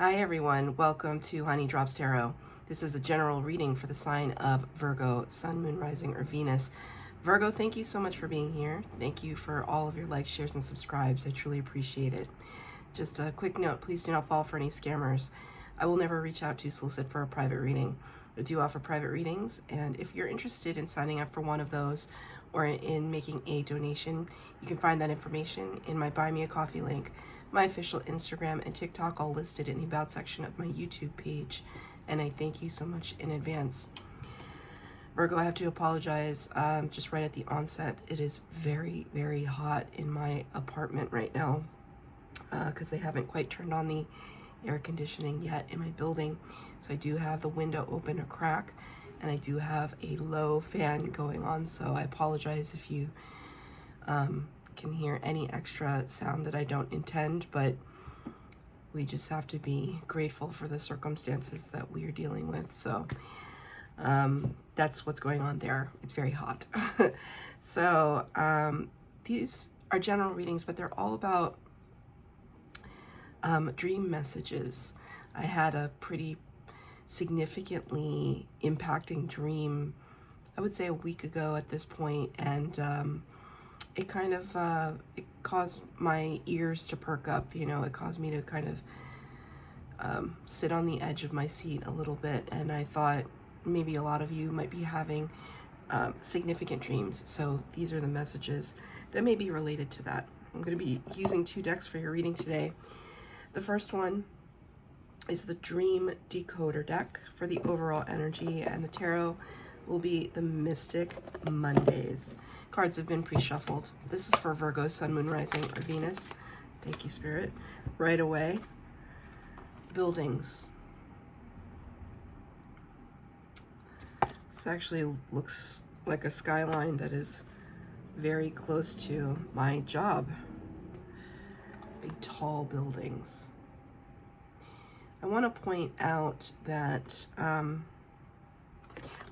Hi everyone, welcome to Honey Drops Tarot. This is a general reading for the sign of Virgo, Sun, Moon, Rising, or Venus. Virgo, thank you so much for being here. Thank you for all of your likes, shares, and subscribes. I truly appreciate it. Just a quick note, please do not fall for any scammers. I will never reach out to solicit for a private reading. I do offer private readings, and if you're interested in signing up for one of those or in making a donation, you can find that information in my Buy Me a Coffee link, my official Instagram and TikTok, all listed in the About section of my YouTube page, and I thank you so much in advance. Virgo, I have to apologize just right at the onset. It is very, very hot in my apartment right now because they haven't quite turned on the air conditioning yet in my building. So I do have the window open a crack, and I do have a low fan going on, so I apologize if you can hear any extra sound that I don't intend, but we just have to be grateful for the circumstances that we are dealing with. So that's what's going on there. It's very hot. So these are general readings, but they're all about dream messages. I had a pretty significantly impacting dream, I would say a week ago at this point, and it kind of it caused my ears to perk up. You know, it caused me to kind of sit on the edge of my seat a little bit, and I thought maybe a lot of you might be having significant dreams. So these are the messages that may be related to that. I'm going to be using 2 decks for your reading today. The first one is the Dream Decoder deck for the overall energy, and the tarot will be the Mystic Mondays. Cards have been pre-shuffled. This is for Virgo, Sun, Moon, Rising, or Venus. Thank you, Spirit. Right away. Buildings. This actually looks like a skyline that is very close to my job. Big, tall buildings. I want to point out that,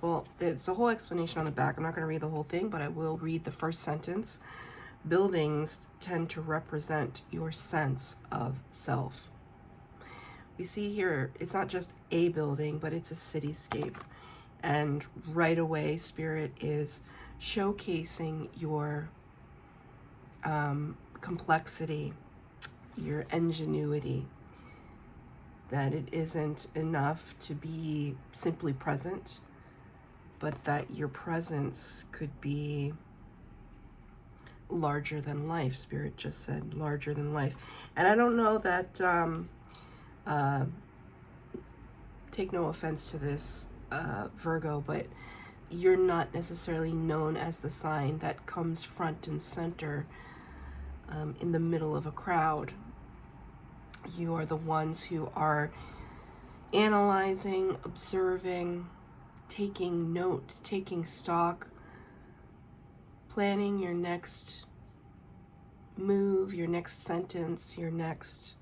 well, there's a whole explanation on the back. I'm not going to read the whole thing, but I will read the first sentence. Buildings tend to represent your sense of self. We see here, it's not just a building, but it's a cityscape. And right away, Spirit is showcasing your complexity, your ingenuity, that it isn't enough to be simply present, but that your presence could be larger than life. Spirit just said larger than life. And I don't know that, take no offense to this, Virgo, but you're not necessarily known as the sign that comes front and center in the middle of a crowd. You are the ones who are analyzing, observing, taking note, taking stock, planning your next move, your next sentence, your next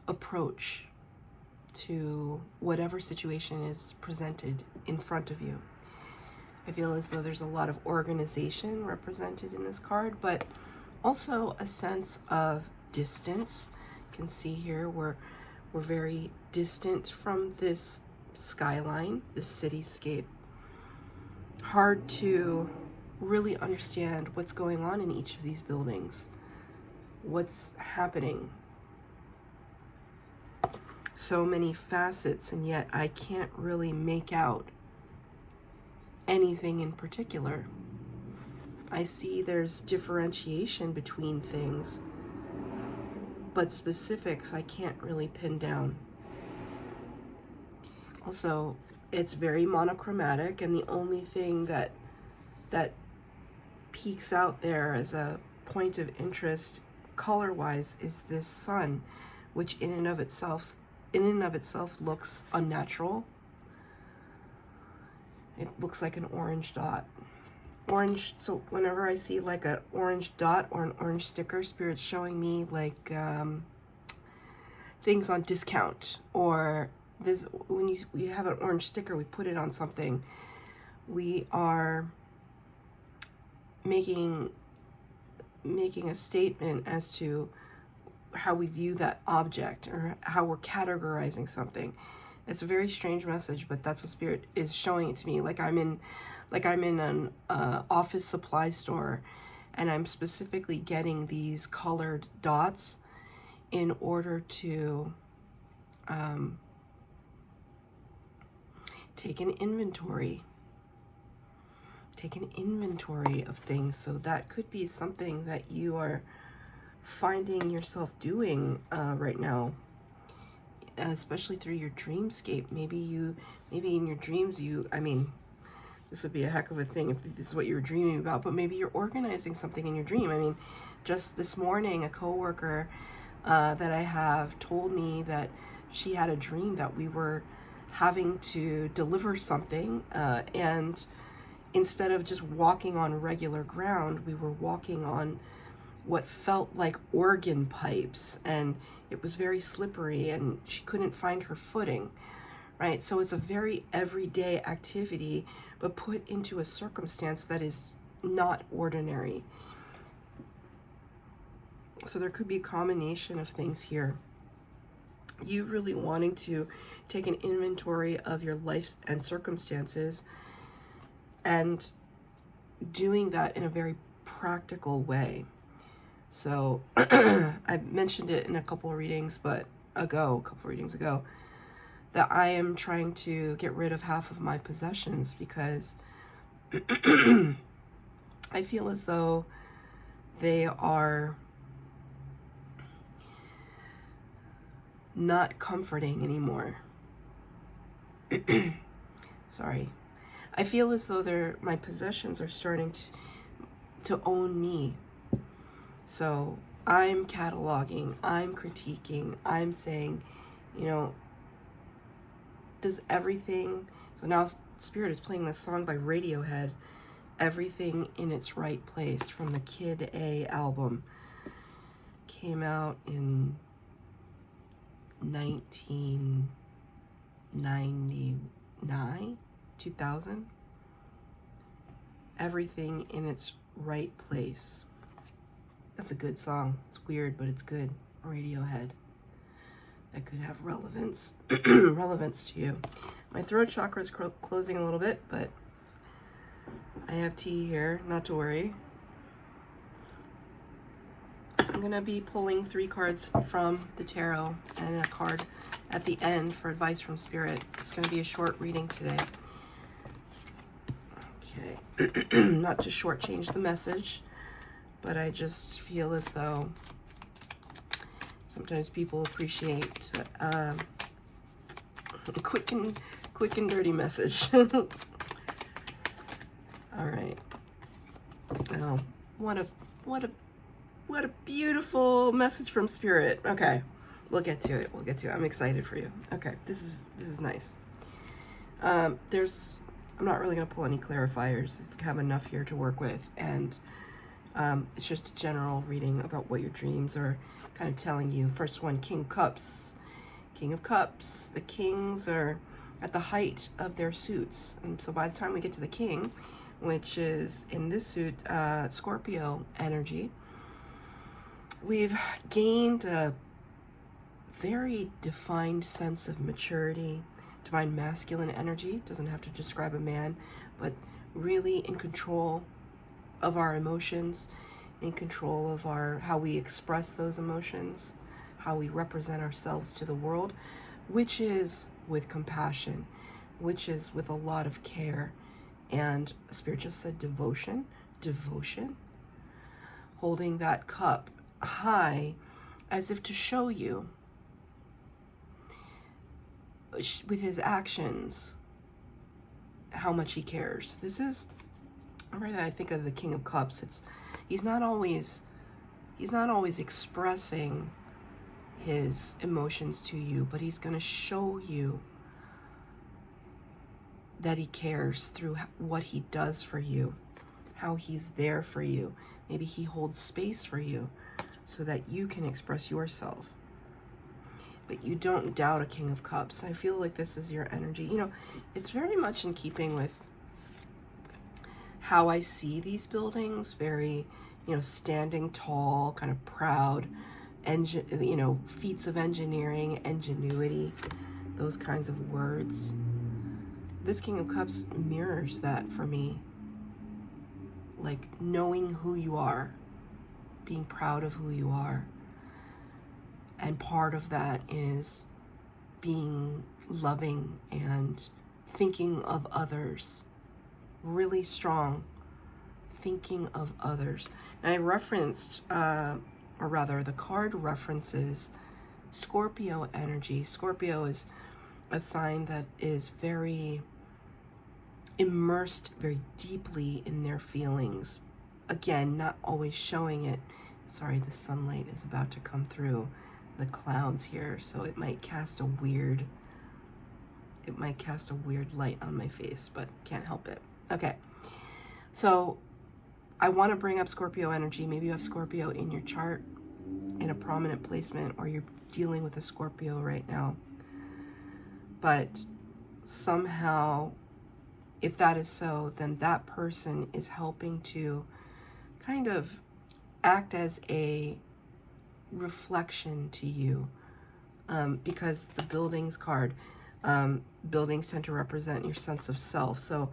approach to whatever situation is presented in front of you. I feel as though there's a lot of organization represented in this card, but also a sense of distance. You can see here we're very distant from this skyline, this cityscape. Hard to really understand what's going on in each of these buildings, what's happening. So many facets, and yet I can't really make out anything in particular. I see there's differentiation between things, but specifics I can't really pin down. Also, it's very monochromatic, and the only thing that peeks out there as a point of interest color-wise is this sun, which in and of itself looks unnatural. It looks like an orange dot. Orange, so whenever I see like an orange dot or an orange sticker, Spirit's showing me like things on discount, or this, when we have an orange sticker, we put it on something, we are making a statement as to how we view that object or how we're categorizing something. It's a very strange message, but that's what Spirit is showing it to me. Like I'm in an office supply store, and I'm specifically getting these colored dots in order to take an inventory. Take an inventory of things. So that could be something that you are finding yourself doing right now, especially through your dreamscape. Maybe in your dreams I mean, this would be a heck of a thing if this is what you were dreaming about, but maybe you're organizing something in your dream. I mean, just this morning, a coworker that I have told me that she had a dream that we were having to deliver something, and instead of just walking on regular ground, we were walking on what felt like organ pipes, and it was very slippery, and she couldn't find her footing, right? So it's a very everyday activity, but put into a circumstance that is not ordinary. So there could be a combination of things here. You really wanting to take an inventory of your life and circumstances, and doing that in a very practical way. So I mentioned it in a couple of readings ago, that I am trying to get rid of half of my possessions because I feel as though they are not comforting anymore. Sorry. I feel as though my possessions are starting to own me. So I'm cataloging, I'm critiquing, I'm saying, you know, does everything, so now Spirit is playing this song by Radiohead, Everything in Its Right Place, from the Kid A album. Came out in 1999, 2000. Everything in Its Right Place. That's a good song. It's weird, but it's good. Radiohead. That could have relevance to you. My throat chakra is closing a little bit, but I have tea here, not to worry. I'm gonna be pulling 3 cards from the tarot and a card at the end for advice from Spirit. It's gonna be a short reading today. Okay, not to shortchange the message, but I just feel as though sometimes people appreciate a quick and dirty message. All right. Oh, what a beautiful message from Spirit. Okay, we'll get to it. I'm excited for you. Okay, this is nice. I'm not really gonna pull any clarifiers. I have enough here to work with, and it's just a general reading about what your dreams are kind of telling you. First one, King of Cups. King of Cups. The kings are at the height of their suits, and so by the time we get to the king, which is in this suit, Scorpio energy, we've gained a very defined sense of maturity, divine masculine energy. Doesn't have to describe a man, but really in control of our emotions, in control of how we express those emotions, how we represent ourselves to the world, which is with compassion, which is with a lot of care. And Spirit just said devotion, holding that cup high as if to show you with his actions how much he cares. This is, right, I think of the King of Cups. He's not always expressing his emotions to you, but he's going to show you that he cares through what he does for you, how he's there for you. Maybe he holds space for you so that you can express yourself. But you don't doubt a King of Cups. I feel like this is your energy. You know, it's very much in keeping with how I see these buildings, very, you know, standing tall, kind of proud, feats of engineering, ingenuity, those kinds of words. This King of Cups mirrors that for me. Like knowing who you are, being proud of who you are. And part of that is being loving and thinking of others. Really strong thinking of others. And I referenced, or rather the card references Scorpio energy. Scorpio is a sign that is very immersed very deeply in their feelings. Again, not always showing it. Sorry, the sunlight is about to come through the clouds here, so it might cast a weird light on my face, but can't help it. Okay, so I want to bring up Scorpio energy. Maybe you have Scorpio in your chart in a prominent placement, or you're dealing with a Scorpio right now. But somehow, if that is so, then that person is helping to kind of act as a reflection to you, because the buildings card, buildings tend to represent your sense of self. So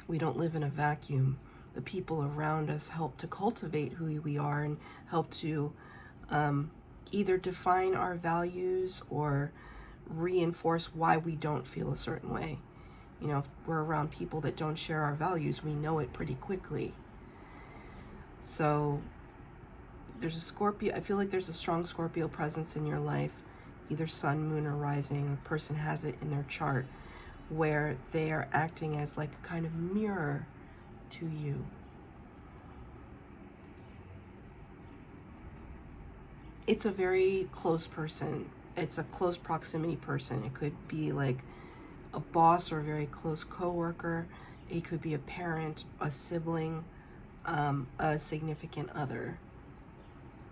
we don't live in a vacuum. The people around us help to cultivate who we are and help to either define our values or reinforce why we don't feel a certain way. You know, if we're around people that don't share our values, we know it pretty quickly. So there's a Scorpio, I feel like there's a strong Scorpio presence in your life, either sun, moon, or rising. A person has it in their chart where they are acting as like a kind of mirror to you. It's a very close person. It's a close proximity person. It could be like a boss or a very close coworker. It could be a parent, a sibling, a significant other.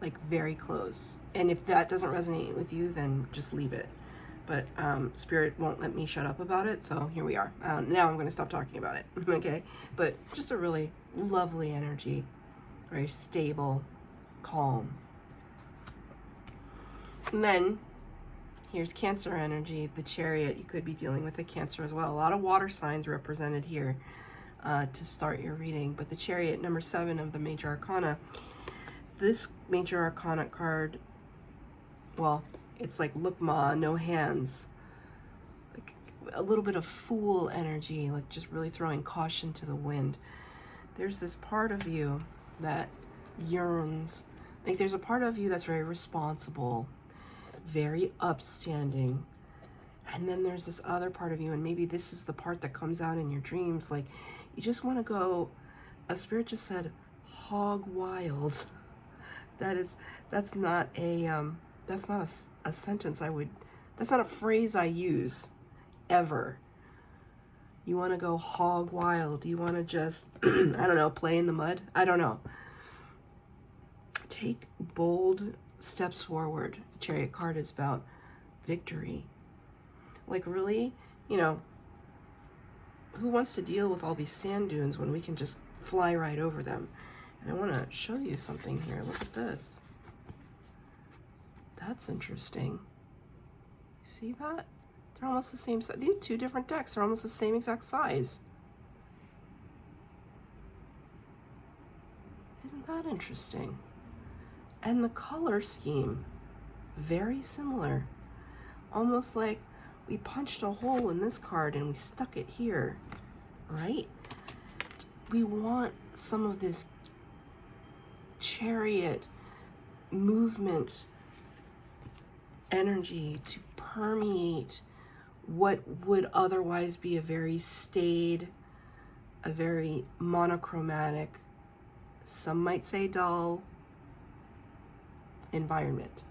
Like very close. And if that doesn't resonate with you, then just leave it. But Spirit won't let me shut up about it, so here we are. Now I'm going to stop talking about it, okay? But just a really lovely energy, very stable, calm. And then here's Cancer energy, the Chariot. You could be dealing with a Cancer as well. A lot of water signs represented here to start your reading. But the Chariot, number 7 of the Major Arcana. This Major Arcana card, well, it's like look ma, no hands. Like a little bit of Fool energy, like just really throwing caution to the wind. There's this part of you that yearns. Like there's a part of you that's very responsible, very upstanding. And then there's this other part of you, and maybe this is the part that comes out in your dreams. Like you just want to go, a Spirit just said, hog wild. That's not a sentence that's not a phrase I use ever. You want to go hog wild. You want to just, I don't know, play in the mud. I don't know. Take bold steps forward. The Chariot card is about victory. Like really, you know, who wants to deal with all these sand dunes when we can just fly right over them? And I want to show you something here. Look at this. That's interesting. See that? They're almost the same size. These are two different decks. They're almost the same exact size. Isn't that interesting? And the color scheme, very similar. Almost like we punched a hole in this card and we stuck it here, right? We want some of this Chariot movement energy to permeate what would otherwise be a very staid, a very monochromatic, some might say dull environment.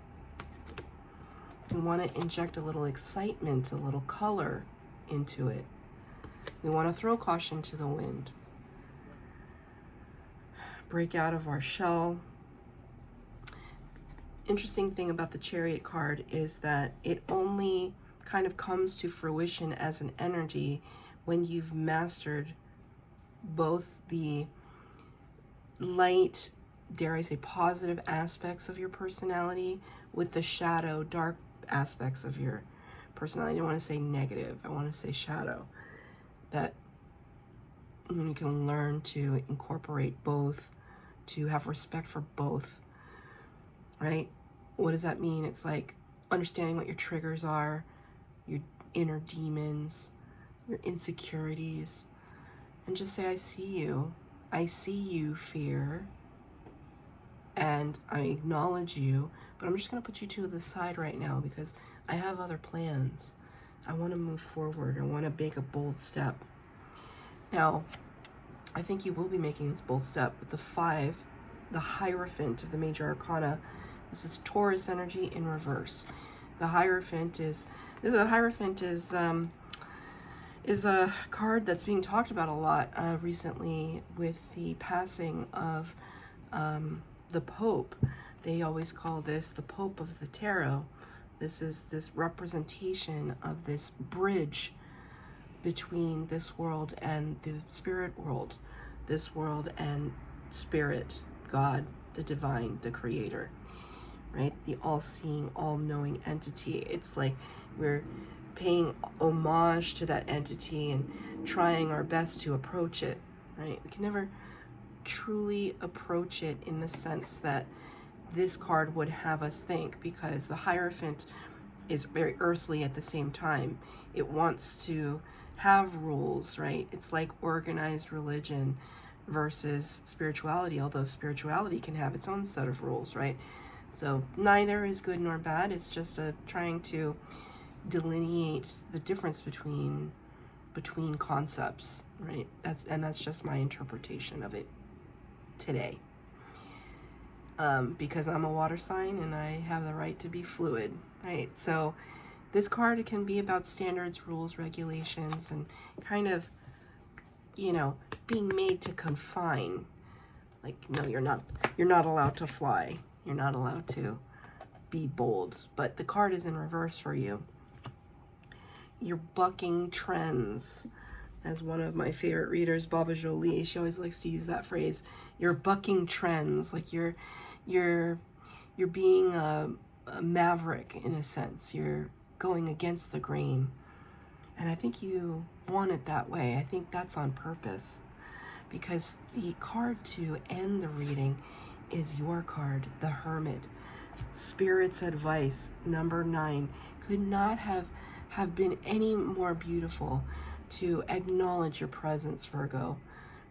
We want to inject a little excitement, a little color into it. We want to throw caution to the wind. Break out of our shell. Interesting thing about the Chariot card is that it only kind of comes to fruition as an energy when you've mastered both the light dare I say, positive aspects of your personality with the shadow, dark aspects of your personality. I don't want to say negative, I want to say shadow. That you can learn to incorporate both, to have respect for both, right? What does that mean? It's like understanding what your triggers are, your inner demons, your insecurities, and just say, I see you. I see you, fear, and I acknowledge you, but I'm just going to put you to the side right now because I have other plans. I want to move forward. I want to make a bold step. Now, I think you will be making this bold step with the 5, the Hierophant of the Major Arcana. This is Taurus energy in reverse. The Hierophant is a card that's being talked about a lot recently with the passing of the Pope. They always call this the Pope of the Tarot. This is this representation of this bridge between this world and the spirit world, this world and spirit, God, the divine, the creator, right? The all-seeing, all-knowing entity. It's like we're paying homage to that entity and trying our best to approach it, right? We can never truly approach it in the sense that this card would have us think, because the Hierophant is very earthly at the same time. It wants to have rules, right? It's like organized religion versus spirituality, although spirituality can have its own set of rules, right? So neither is good nor bad. It's just trying to delineate the difference between concepts, right? That's just my interpretation of it today. Because I'm a water sign and I have the right to be fluid, right? So this card can be about standards, rules, regulations, and kind of, being made to confine. Like, no, you're not allowed to fly. You're not allowed to be bold. But the card is in reverse for you. You're bucking trends. As one of my favorite readers, Baba Jolie, she always likes to use that phrase. You're bucking trends. Like you're being a maverick in a sense. You're going against the grain. And I think you want it that way. I think that's on purpose. Because the card to end the reading is your card, the Hermit. Spirit's advice, number 9, could not have been any more beautiful to acknowledge your presence, Virgo.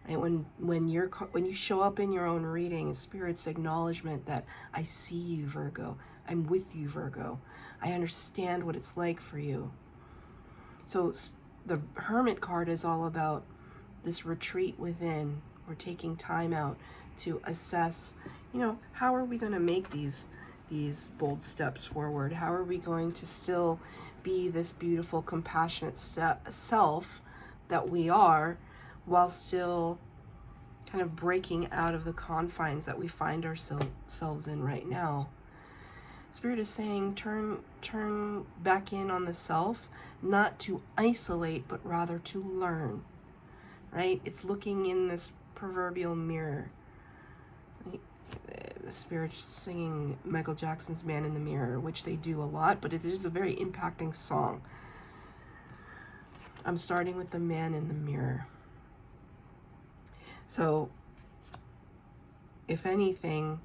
Right? When you show up in your own reading, Spirit's acknowledgement that I see you, Virgo. I'm with you, Virgo. I understand what it's like for you. So the Hermit card is all about this retreat within. We're taking time out to assess, how are we going to make these bold steps forward? How are we going to still be this beautiful, compassionate self that we are, while still kind of breaking out of the confines that we find ourselves in right now? Spirit is saying turn back in on the self, not to isolate, but rather to learn, right? It's looking in this proverbial mirror. The Spirit singing Michael Jackson's Man in the Mirror, which they do a lot, but it is a very impacting song. I'm starting with the Man in the Mirror. So, if anything,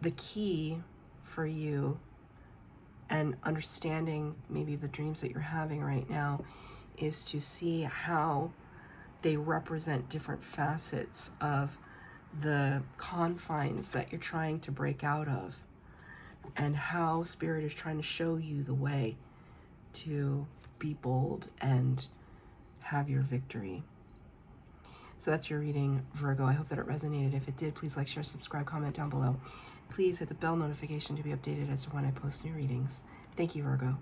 the key for you and understanding maybe the dreams that you're having right now is to see how they represent different facets of the confines that you're trying to break out of, and how Spirit is trying to show you the way to be bold and have your victory. So that's your reading, Virgo. I hope that it resonated. If it did, please like, share, subscribe, comment down below. Please hit the bell notification to be updated as to when I post new readings. Thank you, Virgo.